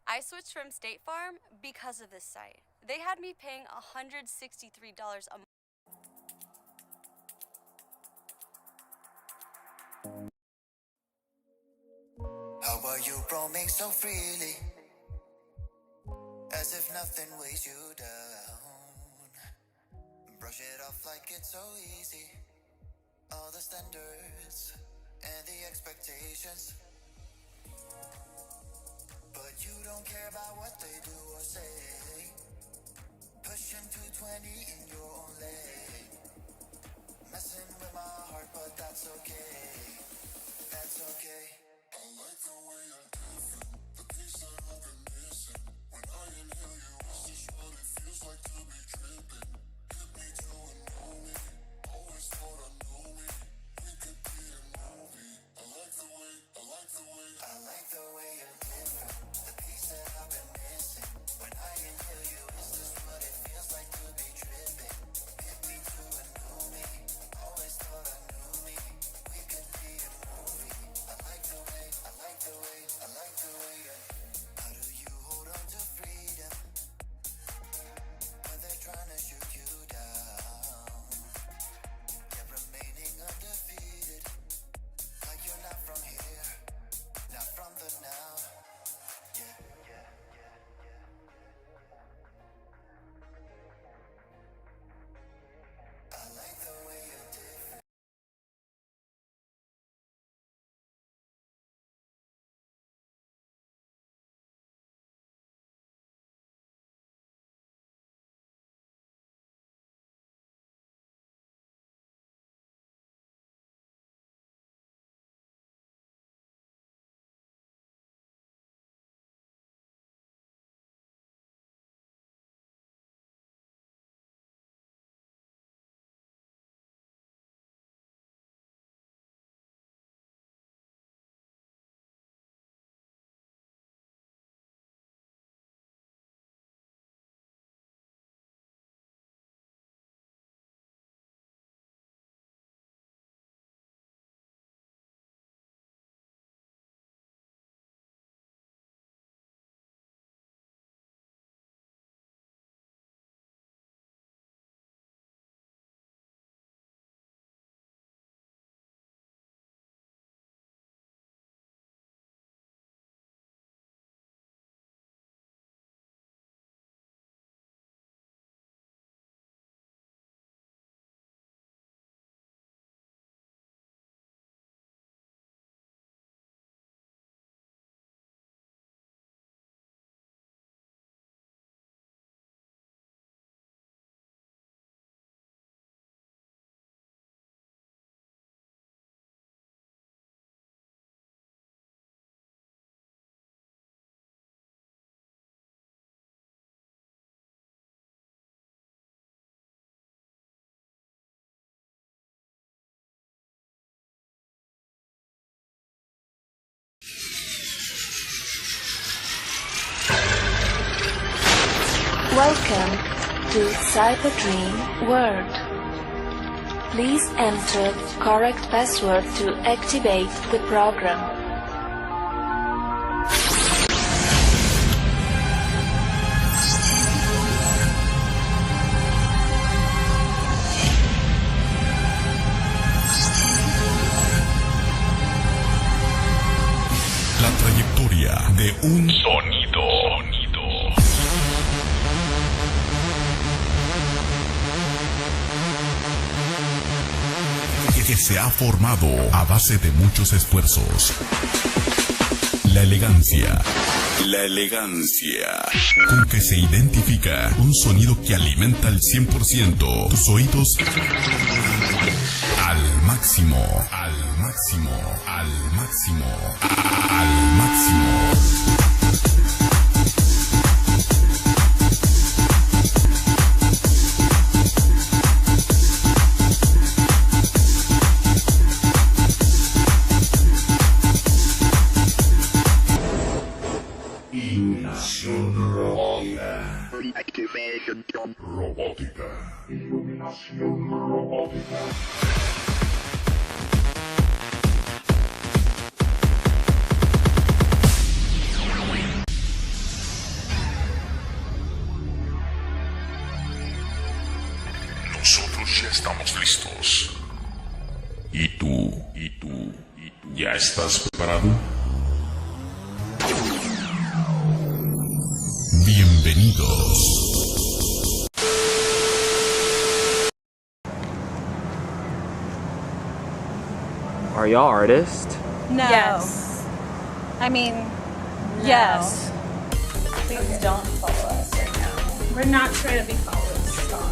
I switched from State Farm because of this site. They had me paying $163 a month. How are you roaming so freely? As if nothing weighs you down. Brush it off like it's so easy. All the standards and the expectations. But you don't care about what they do or say. Pushing 220 in your own lane. Messing with my heart, but that's okay. That's okay. I like the way you're different. The piece that I've been missing. When I inhale you, is this what it feels like to be tripping? Hit me to a know me. Always thought I knew me. We could be a movie. I like the way you're different. The piece that I've been missing. When I inhale you, is this what it feels like to be tripping? Hit me to a know me. Always thought I knew me. We could be a movie. I like the way you're. How do you hold on to freedom when they're trying to shoot you down? Yet remaining undefeated, like you're not from here, not from the now. Yeah. I like the way you're different. Welcome to Cyber Dream World. Please enter correct password to activate the program. La trayectoria de un sonido. Que se ha formado a base de muchos esfuerzos. La elegancia con que se identifica un sonido que alimenta al 100% tus oídos al máximo. Iluminación robótica. Iluminación robótica. Estamos listos. ¿Y tú? ¿Ya estás preparado? Bienvenidos. Are y'all artists? No. Yes. I mean, No. yes. Please don't follow us right now. We're not trying to be followed. Stop.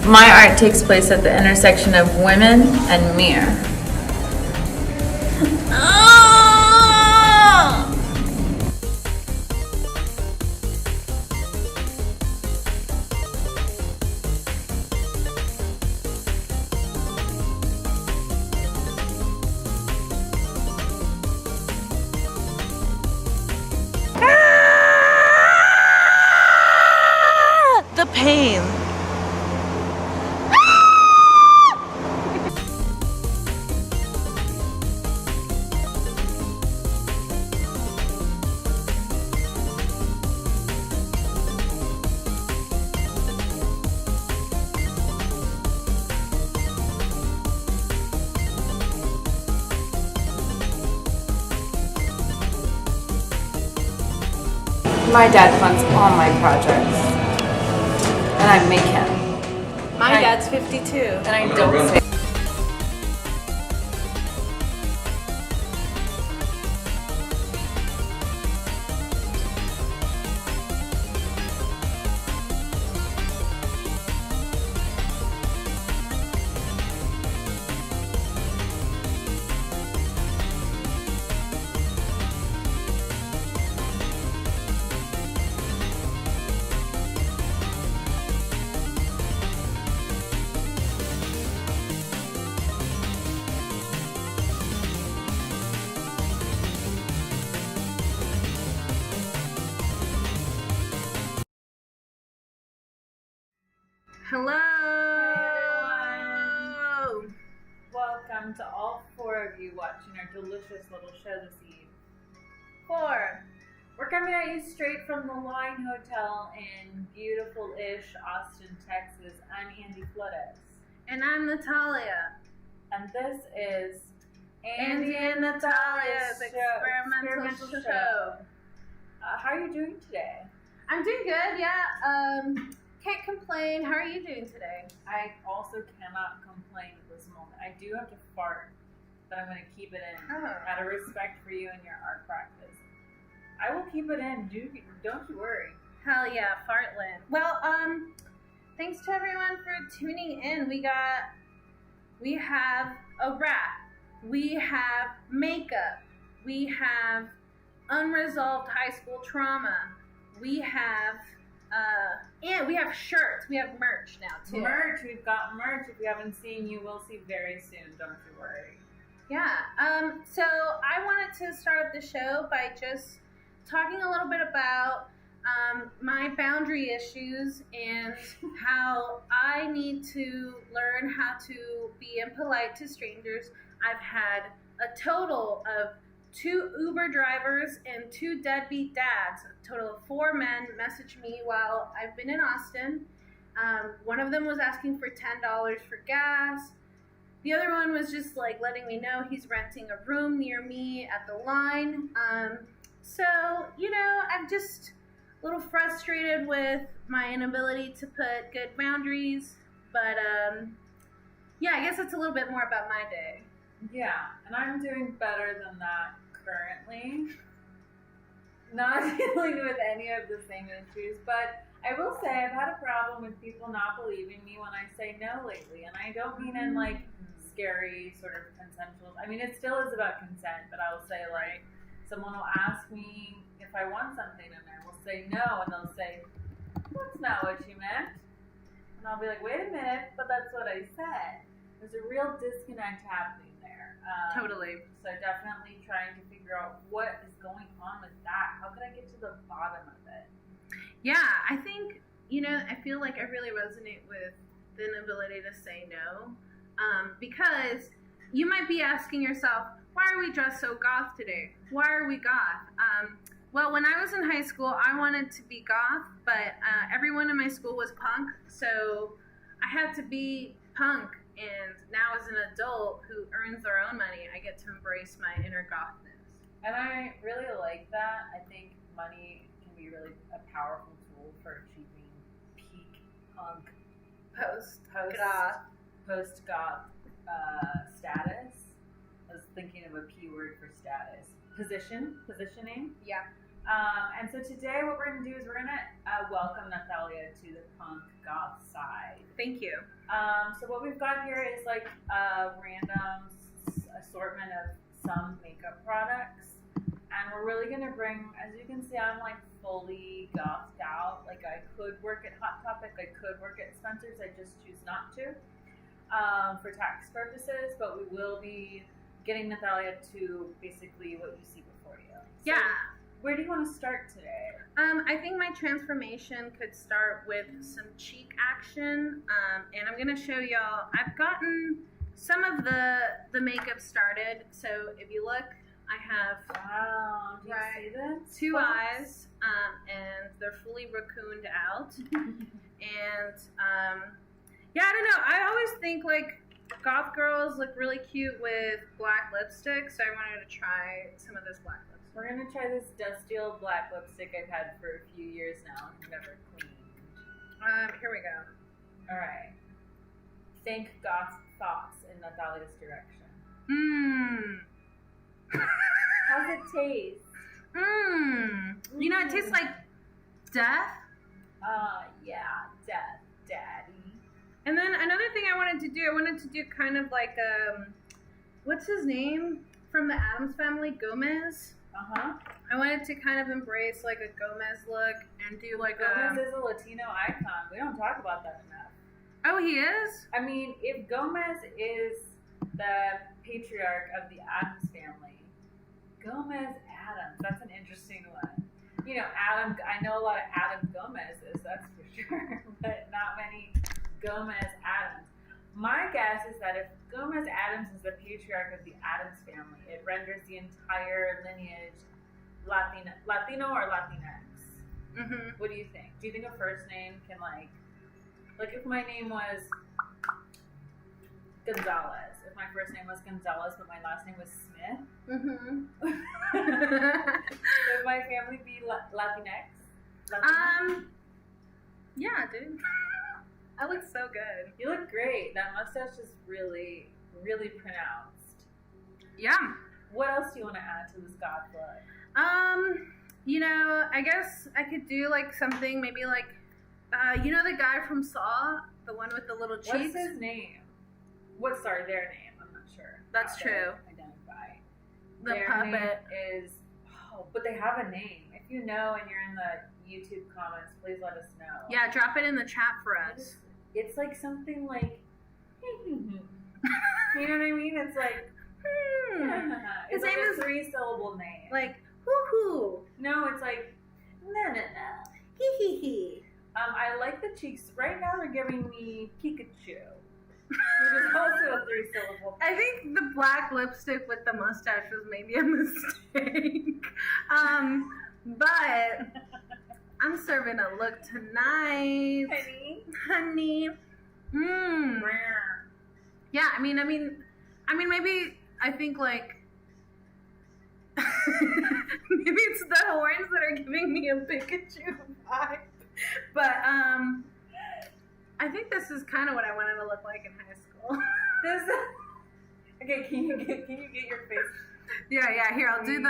My art takes place at the intersection of women and mirror. The pain. My dad funds all my projects. And I make him. My dad's 52. And I don't say. Hello. Welcome to all four of you watching our delicious little show this eve. 4. We're coming at you straight from the Line Hotel in beautiful-ish Austin, Texas. I'm Andie Flores. And I'm Natalia. And this is Andie and Natalia's experimental show. How are you doing today? I'm doing good, yeah. Can't complain. How are you doing today? I also cannot complain at this moment. I do have to fart, but I'm going to keep it in out of respect for you and your art practice. I will keep it in. Don't you worry. Hell yeah, Fartland. Well, thanks to everyone for tuning in. We have a rap. We have makeup. We have unresolved high school trauma. We have and we have shirts. We have merch now too. Merch. We've got merch. If you haven't seen, you will see very soon. Don't you worry. Yeah. So I wanted to start up the show by just talking a little bit about my boundary issues and how I need to learn how to be impolite to strangers. I've had a total of 2 Uber drivers and 2 deadbeat dads, a total of 4 men, message me while I've been in Austin. One of them was asking for $10 for gas. The other one was just like letting me know he's renting a room near me at the Line. So, I'm just a little frustrated with my inability to put good boundaries. But, yeah, I guess it's a little bit more about my day. Yeah, and I'm doing better than that currently. Not dealing with any of the same issues, but I will say I've had a problem with people not believing me when I say no lately, and I don't mean in like scary sort of consensual. I mean, it still is about consent, but I will say like someone will ask me if I want something, and I will say no, and they'll say, "That's not what you meant," and I'll be like, "Wait a minute, but that's what I said." There's a real disconnect happening there. Totally. So definitely trying to figure out what is going on with that. How could I get to the bottom of it? Yeah, I think, I feel like I really resonate with the inability to say no. Because you might be asking yourself, why are we dressed so goth today? Why are we goth? Well, when I was in high school, I wanted to be goth, but everyone in my school was punk, so I had to be punk. And now, as an adult who earns their own money, I get to embrace my inner gothness. And I really like that. I think money can be really a powerful tool for achieving peak punk Post-goth. post-goth status. I was thinking of a P word for status. Positioning. Yeah. And so today what we're going to do is we're going to welcome Natalia to the punk goth side. Thank you. So what we've got here is like a random assortment of some makeup products. And we're really going to bring, as you can see, I'm like fully gothed out. Like I could work at Hot Topic, I could work at Spencer's, I just choose not to for tax purposes. But we will be getting Natalia to basically what you see before you. So Yeah. Where do you want to start today? I think my transformation could start with some cheek action, and I'm gonna show y'all. I've gotten some of the makeup started. So if you look, I have Wow, do you see this? 2 eyes, and they're fully raccooned out. And yeah, I don't know. I always think like goth girls look really cute with black lipstick, so I wanted to try some of this black lipstick. We're going to try this Dusteel black lipstick I've had for a few years now and never cleaned. Here we go. All right. Think goth thoughts in Natalia's direction. How's it taste? You know, it tastes like death. Yeah, death, daddy. And then another thing I wanted to do kind of like, what's his name from the Addams Family? Gomez. I wanted to kind of embrace like a Gomez look and do like Gomez is a Latino icon. We don't talk about that enough. Oh, he is? I mean, if Gomez is the patriarch of the Addams family, Gomez Addams, that's an interesting one. You know, Adam, I know a lot of Adam Gomez's, that's for sure, but not many Gomez Addams. My guess is that if Gomez Addams is the patriarch of the Addams family, it renders the entire lineage Latino or Latinx. Mm-hmm. What do you think? Do you think a first name can like if my name was Gonzalez, if my first name was Gonzalez but my last name was Smith, would my family be Latinx? Yeah, dude. I look so good. You look great. That mustache is really, really pronounced. Yeah. What else do you want to add to this goth look? You know, I guess I could do like something maybe like, you know the guy from Saw, the one with the little cheeks? What's his name? Their name? I'm not sure. That's true. Identify. The Their puppet name is. Oh, but they have a name. If you know and you're in the YouTube comments, please let us know. Yeah, drop it in the chat for us. It's like something like. You know what I mean? It's like. His It's like name a is 3-syllable name. like hoo-hoo. No, it's like. No. Hee. I like the cheeks. Right now they're giving me Pikachu. Which is also a 3-syllable. I think the black lipstick with the mustache was maybe a mistake. But I'm serving a look tonight. Honey. Yeah, I mean, maybe I think like maybe it's the horns that are giving me a Pikachu vibe. But I think this is kind of what I wanted to look like in high school. Okay, can you get your face? Yeah. Here, I'll do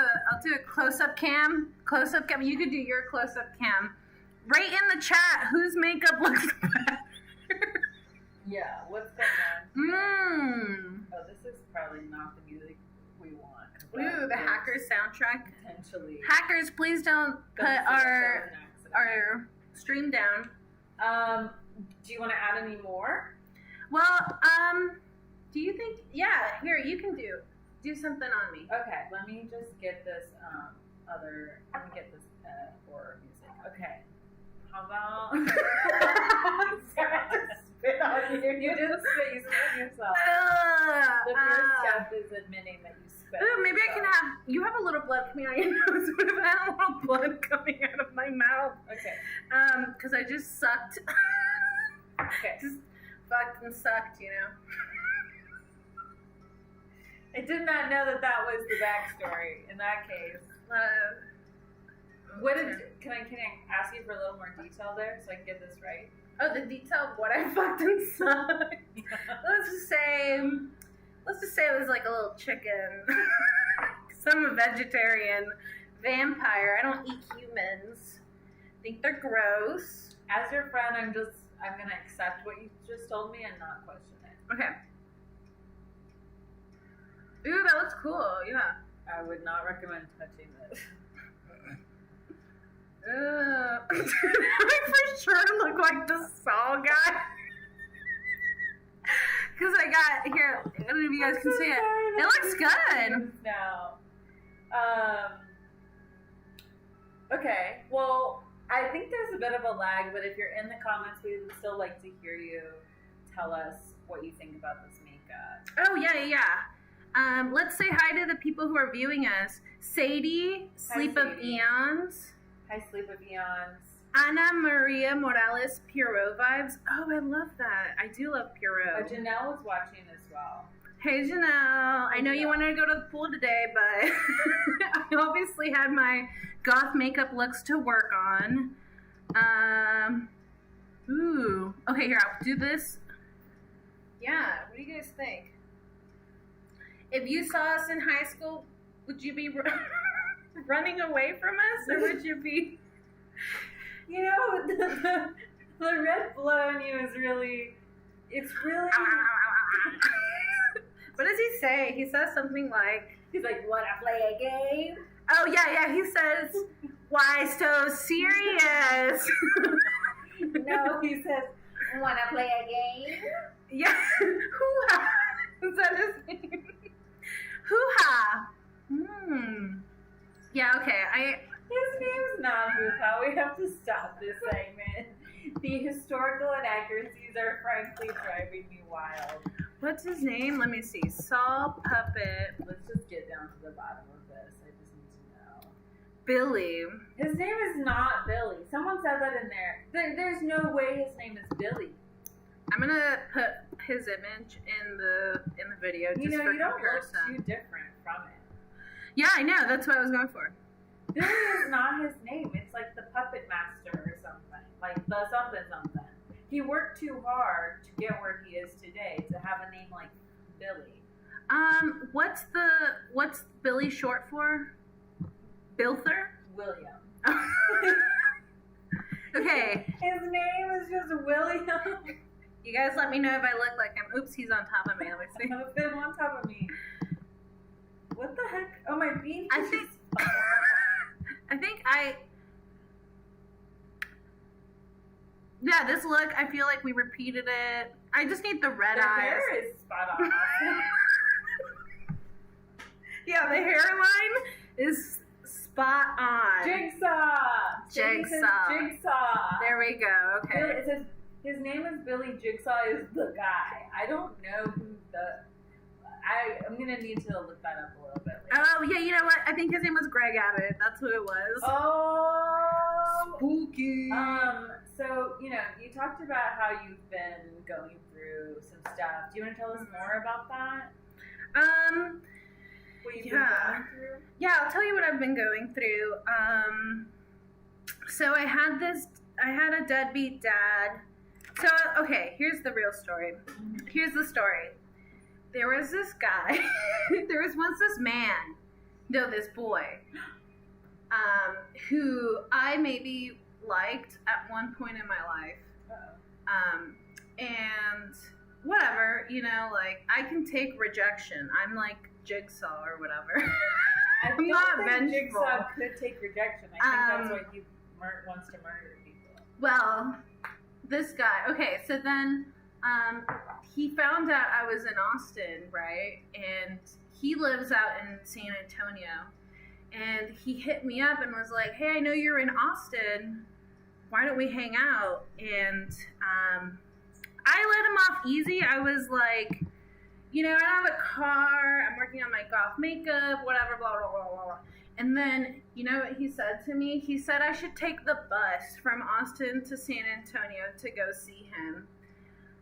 a close-up cam. You could do your close-up cam. Right in the chat, whose makeup looks better? Yeah, what's going on? Oh, this is probably not the music we want. Ooh, the Hackers soundtrack. Potentially. Hackers, please don't put our stream down. Do you want to add any more? Well, do you think? Yeah, here you can do something on me. Okay, let me just get this horror music. Okay, how about? spit on you. You didn't spit, you spit on yourself. The first step is admitting that you spit. Ooh, maybe I can have. You have a little blood coming out of your nose. What if I had a little blood coming out of my mouth? Okay. Because I just sucked. Okay. Just fucked and sucked, you know. I did not know that was the backstory in that case. Can I ask you for a little more detail there so I can get this right? Oh, the detail of what I fucked and sucked. Let's just say it was like a little chicken. Because I'm a vegetarian vampire. I don't eat humans. I think they're gross. As your friend, I'm gonna accept what you just told me and not question it. Okay. Ooh, that looks cool. Yeah. I would not recommend touching this. I for sure look like the Saw guy. Because I got here. I don't know if you guys can see it. It looks good. Now, okay. Well, I think there's a bit of a lag, but if you're in the comments, we would still like to hear you tell us what you think about this makeup. Oh yeah. Let's say hi to the people who are viewing us. Sadie, Sleep of Sadie. Eons. Hi, Sleep of Eons. Ana Maria Morales, Pierrot vibes. Oh, I love that. I do love Pierrot. Janelle is watching as well. Hey, Janelle. I know you wanted to go to the pool today, but I obviously had my goth makeup looks to work on. Ooh. Okay, here, I'll do this. Yeah, what do you guys think? If you saw us in high school, would you be running away from us, or would you be... You know, the red blow on you is really... It's really... What does he say? He says something like... He's like, wanna play a game? Oh, yeah, he says, why so serious? No, he says, wanna play a game? Yeah. Hoo-ha. Is that his name? Hoo-ha. Yeah, okay. His name's not Hoo-ha. We have to stop this segment. The historical inaccuracies are frankly driving me wild. What's his name? Let me see. Saw Puppet. Let's just get down to the bottom of this. I just need to know. Billy. His name is not Billy. Someone said that in there. There's no way his name is Billy. I'm gonna put his image in the video just for you don't comparison. look too different from it. Yeah, I know. That's what I was going for. Billy is not his name. It's like the puppet master or something. Like the something. He worked too hard to get where he is today to have a name like Billy. What's Billy short for? Bilther? William. Okay. His name is just William. You guys let me know if I look like him. Oops, he's on top of me. Let me see. I've been on top of me. What the heck? Oh, my bean. I think yeah, this look, I feel like we repeated it. I just need the red The eyes. hair is spot on. Yeah, the hairline is spot on. Jigsaw. Jigsaw. There we go. Okay. Billy, it says his name is Billy. Jigsaw is the guy. I don't know who I'm gonna need to look that up a little bit later. Oh yeah, you know what? I think his name was Greg Abbott. That's who it was. Oh, spooky. So you talked about how you've been going through some stuff. Do you want to tell us more about that? What you've been going through? Yeah, I'll tell you what I've been going through. So I had a deadbeat dad. So okay, here's the real story. Here's the story. There was this guy. There was once this man. No, this boy. Who I maybe liked at one point in my life. And whatever, like I can take rejection. I'm like Jigsaw or whatever. I'm not vengeful. Jigsaw could take rejection. I think that's why he wants to murder people. Well, this guy. Okay, so then he found out I was in Austin, right? And he lives out in San Antonio. And he hit me up and was like, hey, I know you're in Austin. Why don't we hang out? And I let him off easy. I was like, I don't have a car. I'm working on my goth makeup, whatever, blah, blah, blah, blah, blah. And then, you know what he said to me? He said I should take the bus from Austin to San Antonio to go see him.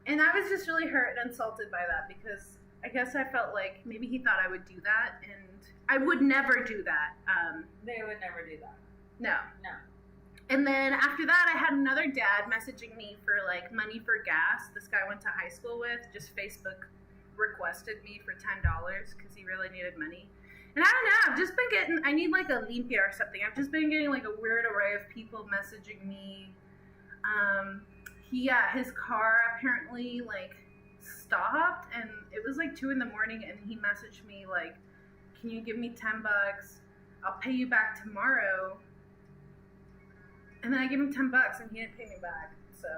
And I was just really hurt and insulted by that because I guess I felt like maybe he thought I would do that, and I would never do that. They would never do that. No. No. And then after that, I had another dad messaging me for like money for gas. This guy I went to high school with just Facebook requested me for $10 because he really needed money. And I don't know, I've just been getting, I need like a limpia or something. I've just been getting like a weird array of people messaging me. His car apparently like stopped, and it was like 2 a.m, and he messaged me like, can you give me $10? I'll pay you back tomorrow. And then I gave him $10 and he didn't pay me back. So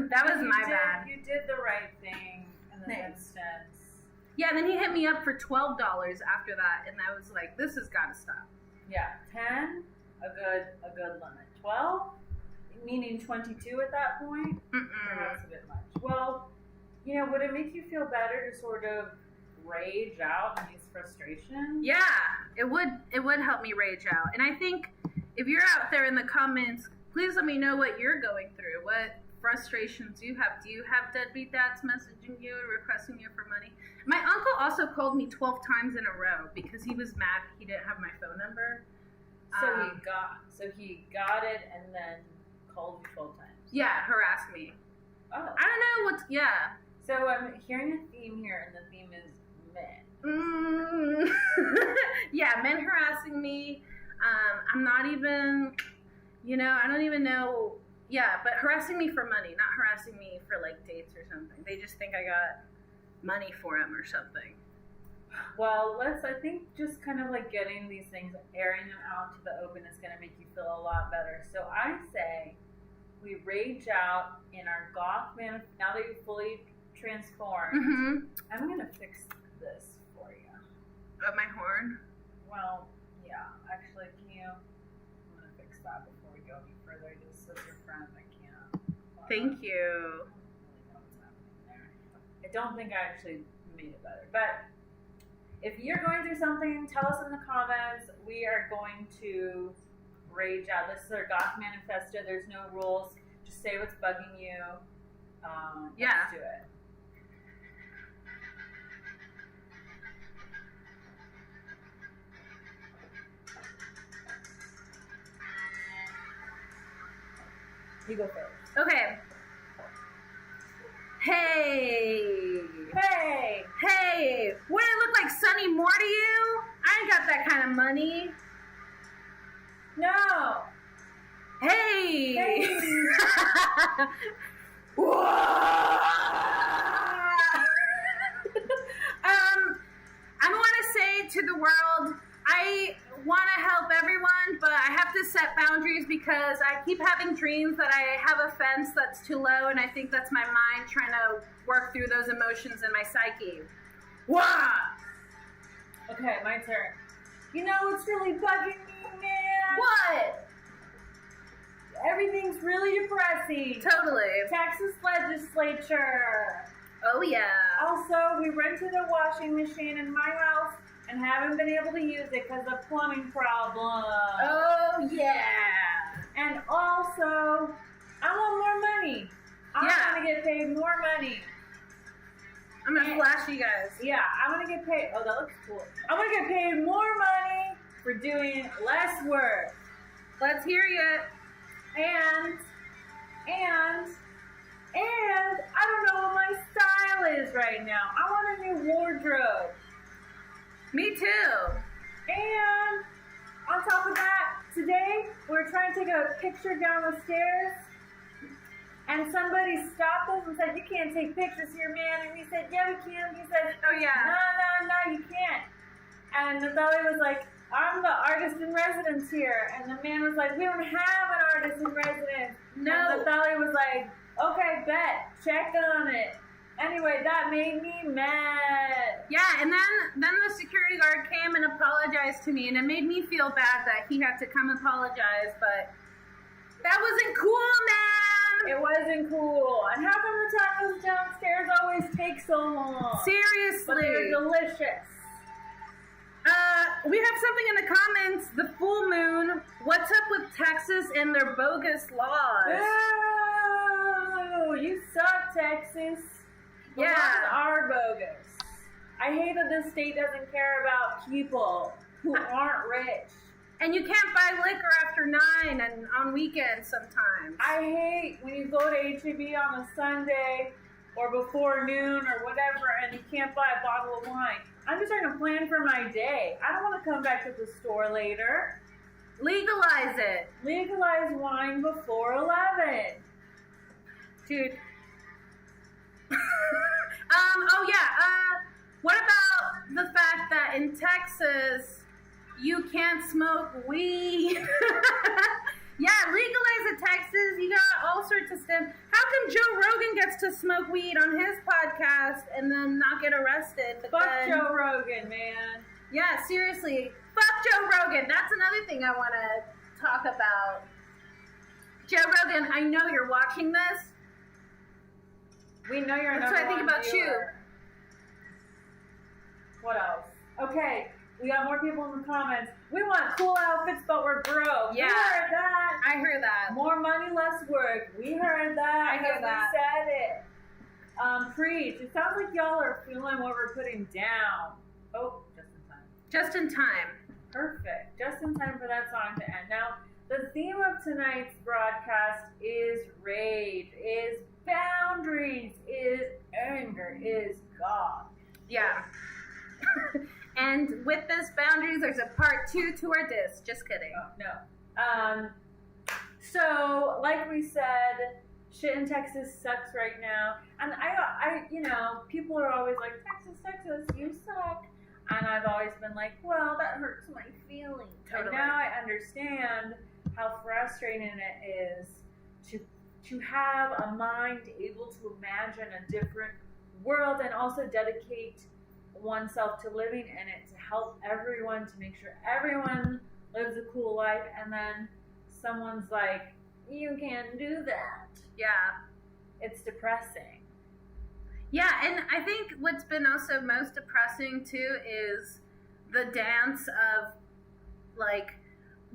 that was my bad. You did the right thing in this Thanks. instance. Yeah, and then he hit me up for $12 after that, and I was like, this has got to stop. Yeah, 10, a good limit. 12, meaning 22 at that point. That's a bit much. Well, would it make you feel better to sort of rage out in these frustrations? Yeah, it would help me rage out. And I think if you're out there in the comments, please let me know what you're going through, what frustrations you have. Do you have deadbeat dads messaging you and requesting you for money? My uncle also called me 12 times in a row because he was mad he didn't have my phone number. So he got it and then called you 12 times. Yeah, harassed me. Oh. I don't know yeah. So I'm hearing a theme here, and the theme is men. Yeah, men harassing me. I'm not even, I don't even know. Yeah, but harassing me for money, not harassing me for like dates or something. They just think I got money for them or something. Well, I think just kind of like getting these things, airing them out to the open is going to make you feel a lot better. So I say we rage out in our goth man. Now that you've fully transformed, I'm going to fix this for you. My horn? Well, yeah. Actually, I'm going to fix that before we go any further. Just as your friend, I can't. Thank you. I don't think I actually made it better. But if you're going through something, tell us in the comments. We are going to rage out. This is our Goth Manifesto. There's no rules. Just say what's bugging you. Let's do it. You go first. Okay. Hey! What, it look like Sonny Moore to you? I ain't got that kind of money. No! Hey! I want to say to the world, I want to help everyone, but I have to set boundaries because I keep having dreams that I have a fence that's too low, and I think that's my mind trying to work through those emotions in my psyche. Wah! Okay, my turn. You know what's really bugging me, man? What? Everything's really depressing. Totally. Texas legislature. Oh, yeah. Also, we rented a washing machine in my house and haven't been able to use it because of plumbing problems. Oh, yeah. And also, I want more money. I want to get paid more money. I'm going to flash you guys. Yeah, I want to get paid. Oh, that looks cool. I want to get paid more money for doing less work. Let's hear you. And I don't know what my style is right now. I want a new wardrobe. Me too. And on top of that, today we're trying to take a picture down the stairs, and somebody stopped us and said, "You can't take pictures here, man." And we said, "Yeah, we can." He said, "Oh yeah, no, you can't." And Natalia was like, "I'm the artist in residence here," and the man was like, "We don't have an artist in residence." No. And Natalia was like, "Okay, bet, check on it." Anyway, that made me mad. Yeah, and then the security guard came and apologized to me, and it made me feel bad that he had to come apologize, but that wasn't cool, man. It wasn't cool. And how come the tacos downstairs always take so long? Seriously. But they're delicious. We have something in the comments. The full moon. What's up with Texas and their bogus laws? Oh, you suck, Texas. The Yeah. laws are bogus. I hate that this state doesn't care about people who aren't rich. And you can't buy liquor after 9 and on weekends sometimes. I hate when you go to H-E-B on a Sunday or before noon or whatever and you can't buy a bottle of wine. I'm just trying to plan for my day. I don't want to come back to the store later. Legalize it. Legalize wine before 11. Dude. Oh yeah, what about the fact that in Texas, you can't smoke weed? Yeah, legalize it, Texas. You got all sorts of stuff. How come Joe Rogan gets to smoke weed on his podcast and then not get arrested? But Fuck then, Joe Rogan, man. Yeah, seriously. Fuck Joe Rogan. That's another thing I want to talk about. Joe Rogan, I know you're watching this. We know you're That's what I think about you. What else? Okay, we got more people in the comments. We want cool outfits, but we're broke. Yeah. We heard that. I heard that. More money, less work. We heard that. I heard that. We said it. Preach. It sounds like y'all are feeling what we're putting down. Oh, just in time. Just in time. Perfect. Just in time for that song to end. Now, the theme of tonight's broadcast is rage, is boundaries, is anger, is God. Yeah. And with this boundaries, there's a part 2 to our diss. Just kidding. Oh, no. So, like we said, shit in Texas sucks right now. And I, you know, people are always like, Texas, you suck. And I've always been like, well, that hurts my feelings. Totally. And now I understand how frustrating it is to have a mind able to imagine a different world and also dedicate oneself to living in it to help everyone, to make sure everyone lives a cool life, and then someone's like, you can't do that. Yeah. It's depressing. Yeah, and I think what's been also most depressing too is the dance of, like,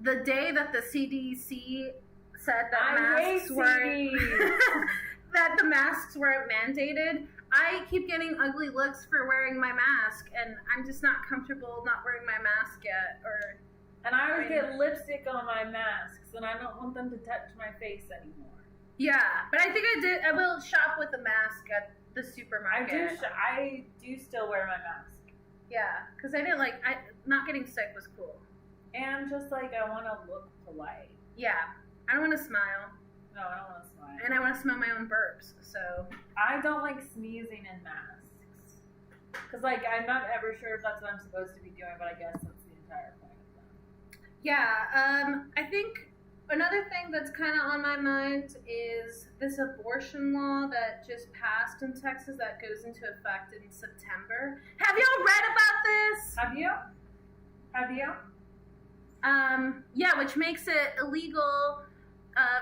the day that the CDC said that I hate masks weren't CDs. that the masks weren't mandated. I keep getting ugly looks for wearing my mask, and I'm just not comfortable not wearing my mask yet. And I always get lipstick on my masks, and I don't want them to touch my face anymore. Yeah, but I think I will shop with a mask at the supermarket. I do still wear my mask. Yeah, because not getting sick was cool. And just like, I want to look polite. Yeah, I don't want to smile. No, I don't want to smile. And I want to smell my own burps, so. I don't like sneezing in masks. Because, like, I'm not ever sure if that's what I'm supposed to be doing, but I guess that's the entire point of them. Yeah, I think another thing that's kind of on my mind is this abortion law that just passed in Texas that goes into effect in September. Have y'all read about this? Have you? Have you? Yeah, which makes it illegal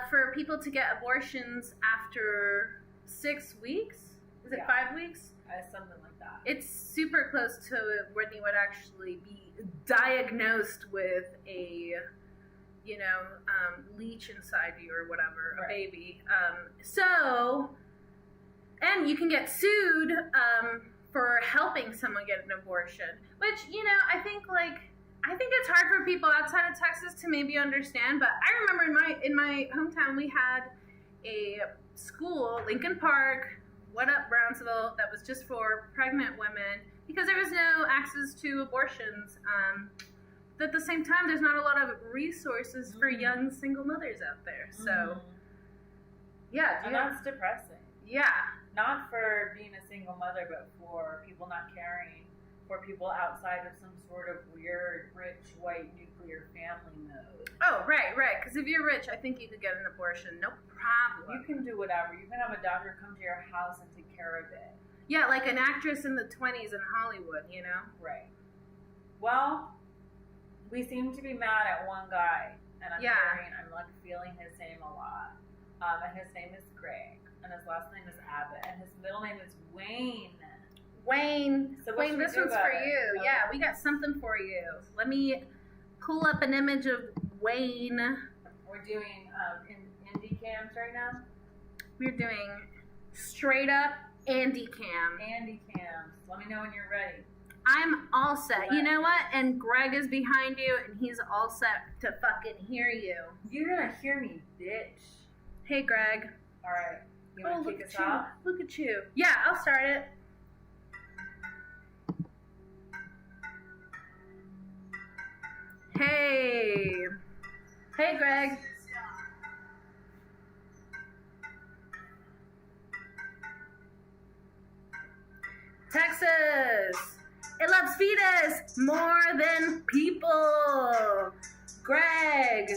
for people to get abortions after 6 weeks. Is it 5 weeks? Something like that. It's super close to when you would actually be diagnosed with a, leech inside you or whatever, right. A baby. And you can get sued for helping someone get an abortion, which, I think it's hard for people outside of Texas to maybe understand, but I remember in my hometown we had a school, Lincoln Park, what up Brownsville, that was just for pregnant women because there was no access to abortions. But at the same time, there's not a lot of resources for young single mothers out there. So, yeah. And that's depressing. Yeah. Not for being a single mother, but for people not caring, for people outside of some sort of weird, rich, white, nuclear family mode. Oh, right. Because if you're rich, I think you could get an abortion. No problem. You can do whatever. You can have a doctor come to your house and take care of it. Yeah, like an actress in the 20s in Hollywood, Right. Well, we seem to be mad at one guy, and I'm feeling his name a lot. and his name is Greg, and his last name is Abbott, and his middle name is Wayne. Wayne, So what Wayne, should we this do one's about for it? you. Okay. Yeah, we got something for you. Let me pull up an image of Wayne. We're doing indie cams right now. We're doing straight up Andie cam. Andie cams. Let me know when you're ready. I'm all set. You know what? And Greg is behind you, and he's all set to fucking hear you. You're gonna hear me, bitch. Hey, Greg. All right. You wanna look kick us at you. off? Look at you. Yeah, I'll start it. Hey. Hey, Greg. Texas. It loves fetus more than people. Greg,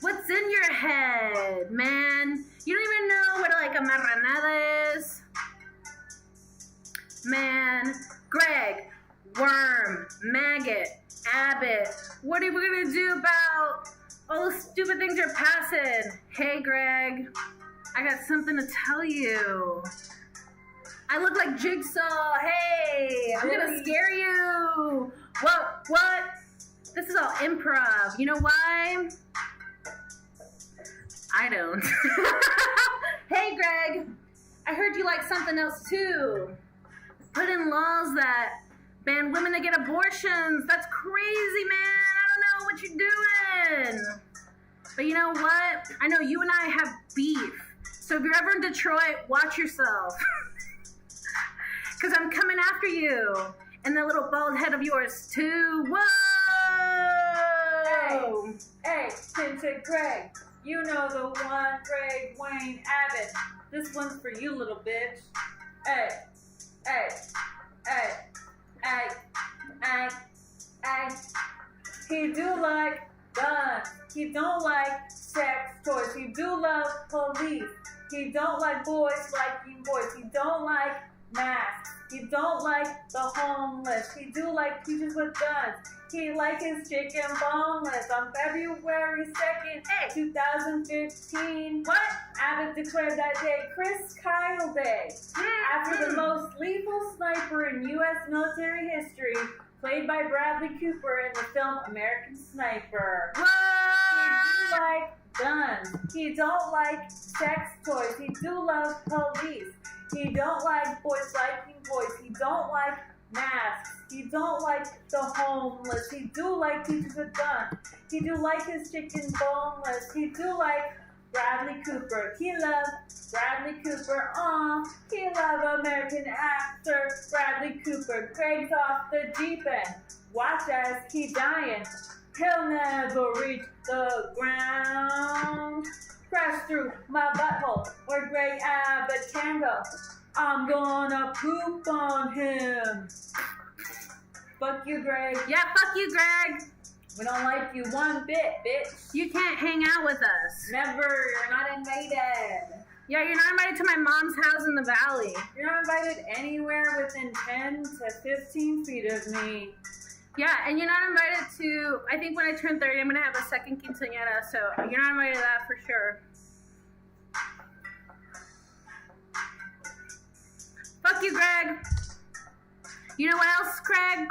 what's in your head, man? You don't even know what like a marranada is? Man, Greg, worm, maggot, Abbott, what are we gonna do about all the stupid things you're passing? Hey, Greg, I got something to tell you. I look like Jigsaw. Hey, I'm gonna scare you. What? This is all improv. You know why? I don't. Hey, Greg, I heard you like something else too. Put in laws that ban women to get abortions. That's crazy, man. I don't know what you're doing. But you know what? I know you and I have beef. So if you're ever in Detroit, watch yourself. Because I'm coming after you. And the little bald head of yours, too. Whoa! Hey, Tinted Greg. You know the one, Greg Wayne Abbott. This one's for you, little bitch. Hey. He do like guns. He don't like sex toys. He do love police. He don't like boys liking boys. He don't like masks. He don't like the homeless. He do like teachers with guns. He like his chicken boneless. On February 2nd, 2015, what? Abbott declared that day Chris Kyle Day. After the most lethal sniper in U.S. military history, played by Bradley Cooper in the film American Sniper. He do like guns. He don't like sex toys. He do love police. He don't like boys liking boys. He don't like masks. He don't like the homeless. He do like teachers with guns. He do like his chicken boneless. He do like Bradley Cooper. He love Bradley Cooper. He love American actor Bradley Cooper. Greg's off the deep end. Watch as he dying. He'll never reach the ground. Crash through my butthole where Greg Abbott can go. I'm gonna poop on him. Fuck you, Greg. Yeah, fuck you, Greg. We don't like you one bit, bitch. You can't hang out with us. Never. You're not invited. Yeah, you're not invited to my mom's house in the valley. You're not invited anywhere within 10 to 15 feet of me. Yeah, and you're not invited to, I think when I turn 30, I'm going to have a second quinceañera, so you're not invited to that for sure. Fuck you, Greg. You know what else, Greg?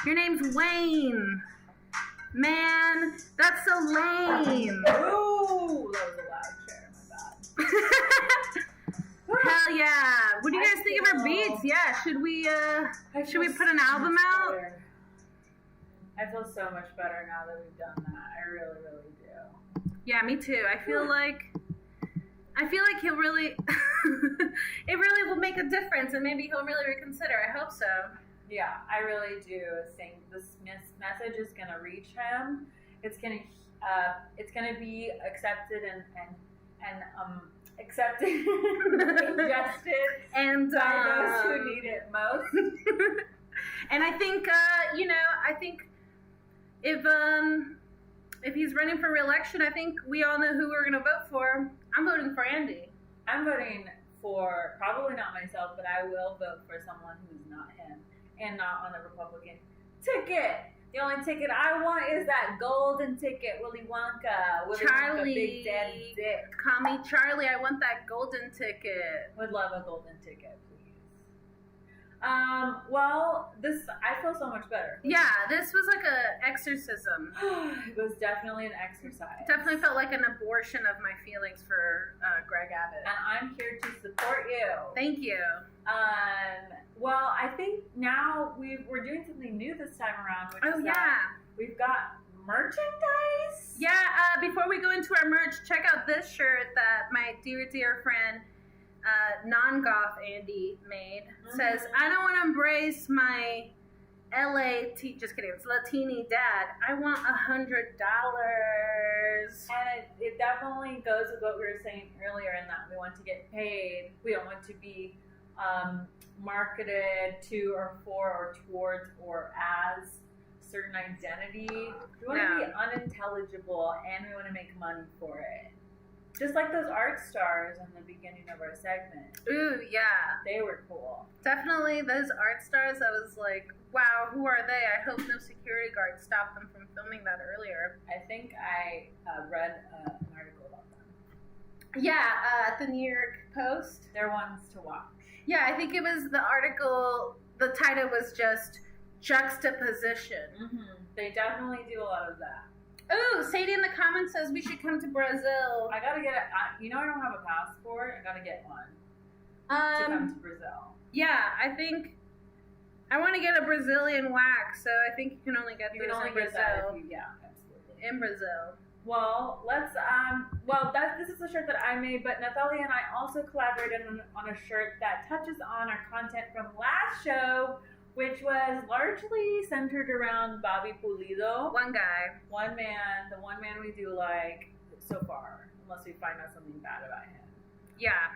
Your name's Wayne. Man, that's so lame. Ooh, that was a loud chair, my bad. Hell yeah. What do you guys think of our beats? Yeah, should we put an album out? Better. I feel so much better now that we've done that. I really, really do. Yeah, me too. I feel like he'll really, it really will make a difference, and maybe he'll really reconsider. I hope so. Yeah, I really do think this message is gonna reach him. It's gonna be accepted and accepted, ingested, And by those who need it most. And I think if he's running for re-election, I think we all know who we're gonna vote for. I'm voting for Andie. I'm voting for probably not myself, but I will vote for someone who's not him and not on the Republican ticket. The only ticket I want is that golden ticket, Willy Wonka. Willy Wonka, Big Daddy Dick. Call me Charlie. I want that golden ticket. Would love a golden ticket, please. Well, I feel so much better. Yeah, this was like a exorcism. It was definitely an exercise. Definitely felt like an abortion of my feelings for Greg Abbott. And I'm here to support you. Thank you. Well, I think now we're doing something new this time around. Which is we've got merchandise. Yeah, before we go into our merch, check out this shirt that my dear friend, non-goth Andie made. It says, I don't want to embrace my just kidding, it's Latini dad. I want $100. And it definitely goes with what we were saying earlier in that we want to get paid. We don't want to be marketed to or for or towards or as certain identity. We want to be unintelligible and we want to make money for it. Just like those art stars in the beginning of our segment. Ooh, yeah. They were cool. Definitely those art stars, I was like, wow, who are they? I hope no security guard stopped them from filming that earlier. I think I read an article about them. Yeah, at the New York Post. They're ones to watch. Yeah, I think it was the article, the title was just juxtaposition. They definitely do a lot of that. Ooh, Sadie in the comments says we should come to Brazil. I gotta get it. I don't have a passport. I gotta get one to come to Brazil. Yeah, I think I want to get a Brazilian wax, so I think you can only get those in Brazil. Yeah, absolutely. In Brazil. Well, let's. This is a shirt that I made, but Natalia and I also collaborated on a shirt that touches on our content from last show, which was largely centered around Bobby Pulido. One guy. One man, the one man we do like so far, unless we find out something bad about him. Yeah.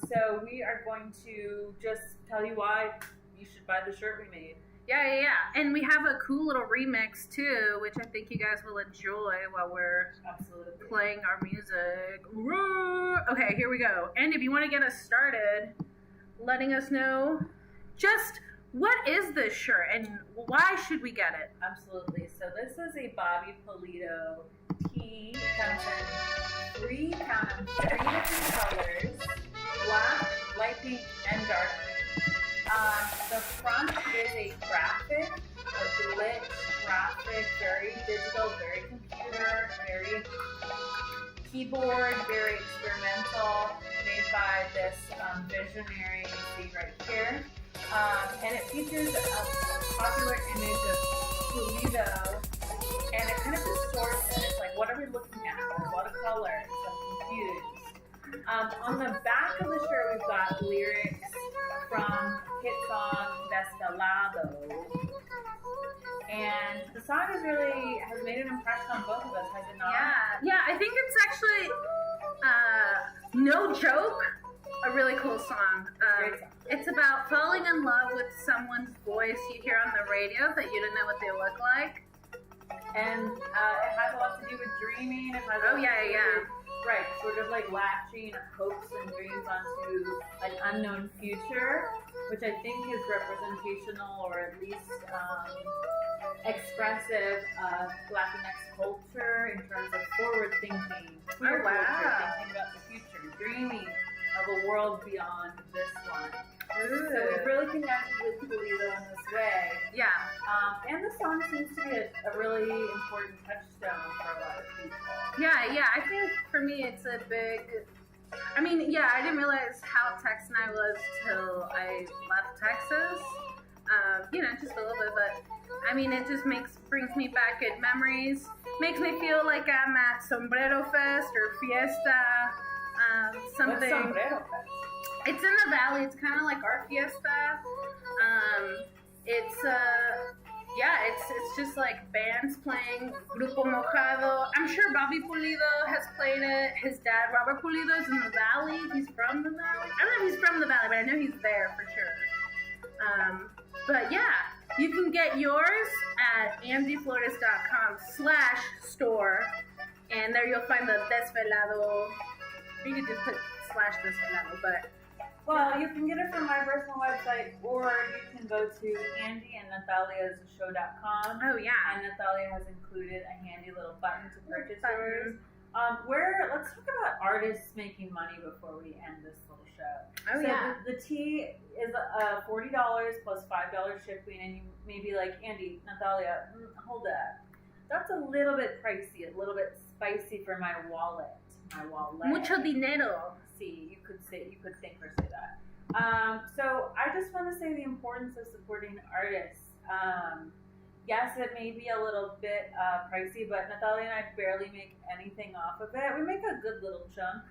So we are going to just tell you why you should buy the shirt we made. Yeah. And we have a cool little remix too, which I think you guys will enjoy while we're playing our music. Okay, here we go. And if you want to get us started, letting us know just what is this shirt and why should we get it? Absolutely. So this is a Bobby Pulido tee. It comes in three different colors: black, light pink, and dark pink. The front is a graphic, a glitch graphic, very digital, very computer, very keyboard, very experimental, made by this visionary you see right here. And it features a popular image of Pulido, and it kind of distorts it. It's like, what are we looking at? There's a lot of colors. I'm confused. On the back of the shirt, we've got lyrics from hit song Desvelado. And the song has made an impression on both of us, has it not? Yeah, I think it's actually, no joke, a really cool song. Great song. It's about falling in love with someone's voice you hear on the radio that you didn't know what they look like. And it has a lot to do with dreaming. It has right, sort of like latching hopes and dreams onto an unknown future, which I think is representational or at least expressive of Latinx culture in terms of forward thinking, queer culture, thinking about the future, dreaming of a world beyond this one. Ooh. So we've really connected with Pulido in this way. Yeah. And the song seems to be a really important touchstone for a lot of people. Yeah, I think for me it's a big, I didn't realize how Texan I was till I left Texas. Just a little bit, but it just brings me back good memories. Makes me feel like I'm at Sombrero Fest or Fiesta, something. What's Sombrero Fest? It's in the valley. It's kind of like our Fiesta. It's just like bands playing. Grupo Mojado. I'm sure Bobby Pulido has played it. His dad, Robert Pulido, is in the valley. He's from the valley. I don't know if he's from the valley, but I know he's there for sure. But yeah, you can get yours at andieflores.com/store, and there you'll find the Desvelado. You could just put /Desvelado, but Well, you can get it from my personal website, or you can go to Andie and Natalia's show.com. Oh, yeah. And Natalia has included a handy little button to purchase Button. yours. Let's talk about artists making money before we end this little show. Oh, yeah. The tee is $40 plus $5 shipping, and you may be like, Andie, Natalia, hold up. That's a little bit pricey, a little bit spicy for my wallet. Mucho dinero. See, you could think or say that. So I just want to say the importance of supporting artists. Yes, it may be a little bit pricey, but Natalia and I barely make anything off of it. We make a good little chunk,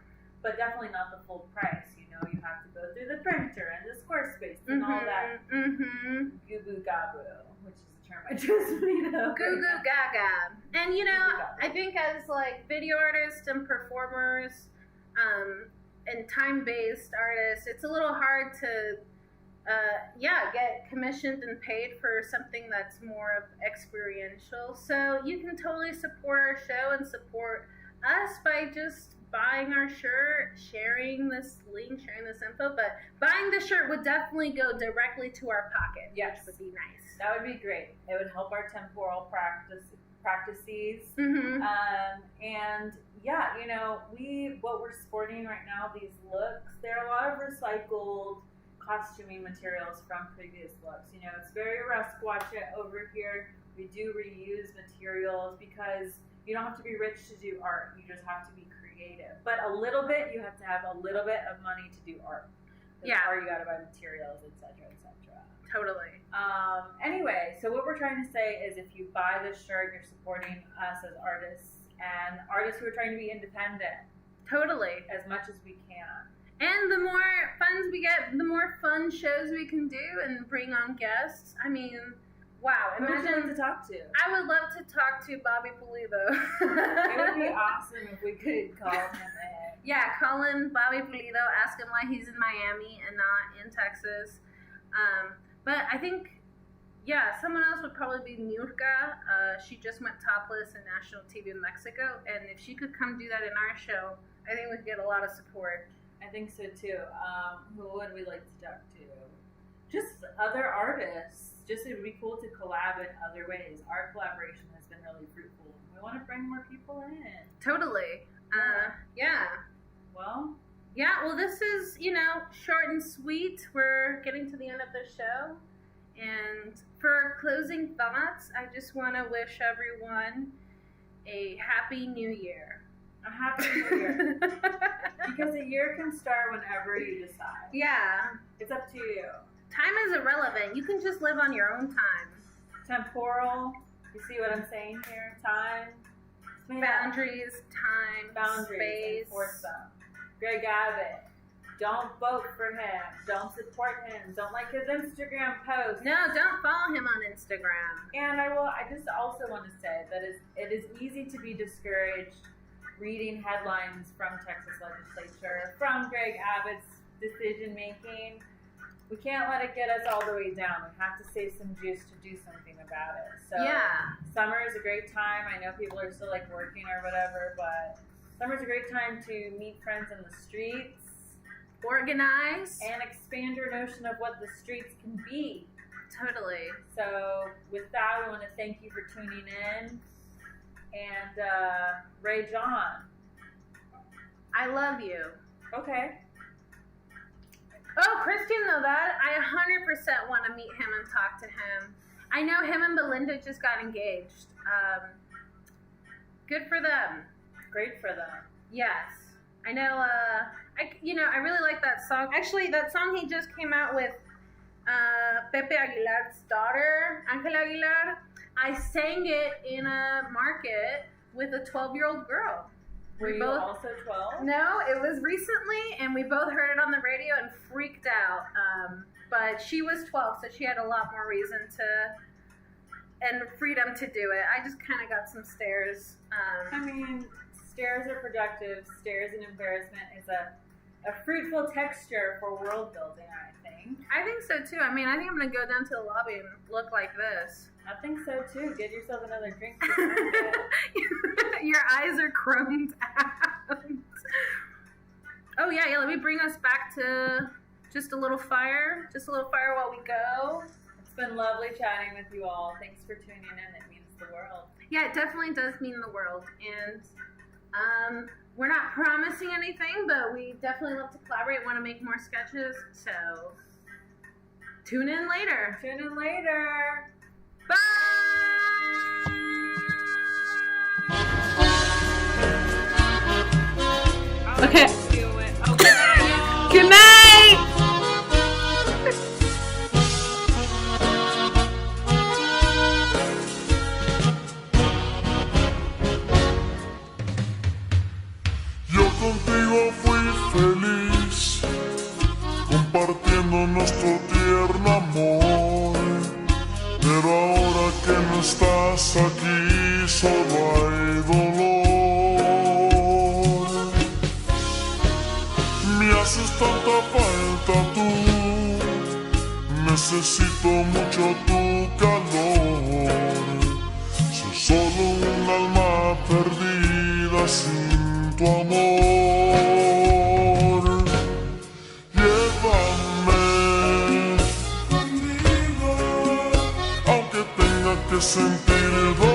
but definitely not the full price. You know, you have to go through the printer and the Squarespace and all that goo-goo gaboo, which is a term I just made up. Goo goo gaga. And you know, I think as like video artists and performers, and time-based artists, it's a little hard to get commissioned and paid for something that's more of experiential. So you can totally support our show and support us by just buying our shirt, sharing this link, sharing this info. But buying the shirt would definitely go directly to our pocket. Yes. Which would be nice. That would be great. It would help our temporal practices. And yeah, you know, what we're sporting right now, these looks, there are a lot of recycled costuming materials from previous looks. You know, it's very Rusk Watch It over here. We do reuse materials because you don't have to be rich to do art. You just have to be creative. But a little bit, you have to have a little bit of money to do art. Or you got to buy materials, etc., etc. Totally. Anyway, so what we're trying to say is if you buy this shirt, you're supporting us as artists and artists who are trying to be independent. Totally. As much as we can. And the more funds we get, the more fun shows we can do and bring on guests. I mean, wow. Who would you like to talk to? I would love to talk to Bobby Pulido. It would be awesome if we could call him in. Yeah, call in Bobby Pulido, ask him why he's in Miami and not in Texas. But I think, someone else would probably be Niurka. She just went topless in national TV in Mexico, and if she could come do that in our show, I think we'd get a lot of support. I think so too. Who would we like to talk to? Just other artists. Just it would be cool to collab in other ways. Our collaboration has been really fruitful. We want to bring more people in. Totally. Well, this is, short and sweet. We're getting to the end of the show. And for closing thoughts, I just want to wish everyone a happy new year. A happy new year. Because a year can start whenever you decide. Yeah. It's up to you. Time is irrelevant. You can just live on your own time. Temporal. You see what I'm saying here? Time. Boundaries, time, space. Enforce them. Greg Abbott. Don't vote for him. Don't support him. Don't like his Instagram posts. No, don't follow him on Instagram. And I just also want to say that it is easy to be discouraged reading headlines from Texas legislature, from Greg Abbott's decision making. We can't let it get us all the way down. We have to save some juice to do something about it. So summer is a great time. I know people are still working or whatever, but summer's a great time to meet friends in the streets. Organize. And expand your notion of what the streets can be. Totally. So with that, we want to thank you for tuning in. And Ray John. I love you. Okay. Oh, Chris didn't know that. I 100% want to meet him and talk to him. I know him and Belinda just got engaged. Good for them. Great for them. Yes. I know, I really like that song. Actually, that song he just came out with Pepe Aguilar's daughter, Angela Aguilar. I sang it in a market with a 12-year-old girl. Were you also 12? No, it was recently, and we both heard it on the radio and freaked out. But she was 12, so she had a lot more reason and freedom to do it. I just kind of got some stares. Stares are productive. Stares and embarrassment is a fruitful texture for world building, I think. I think so, too. I think I'm going to go down to the lobby and look like this. I think so, too. Get yourself another drink. Your eyes are chromed out. Oh, yeah, let me bring us back to just a little fire while we go. It's been lovely chatting with you all. Thanks for tuning in. It means the world. Yeah, it definitely does mean the world. And we're not promising anything, but we definitely love to collaborate, want to make more sketches. So tune in later. Tune in later. Bye! Okay. Good night! Yo contigo fui feliz, compartiendo nuestro tierno amor. Pero ahora que no estás aquí, solo hay dolor. Me haces tanta falta tú, necesito mucho tu calor. Soy solo un alma perdida sin tu amor. Llévame contigo, aunque tenga que sentir dolor.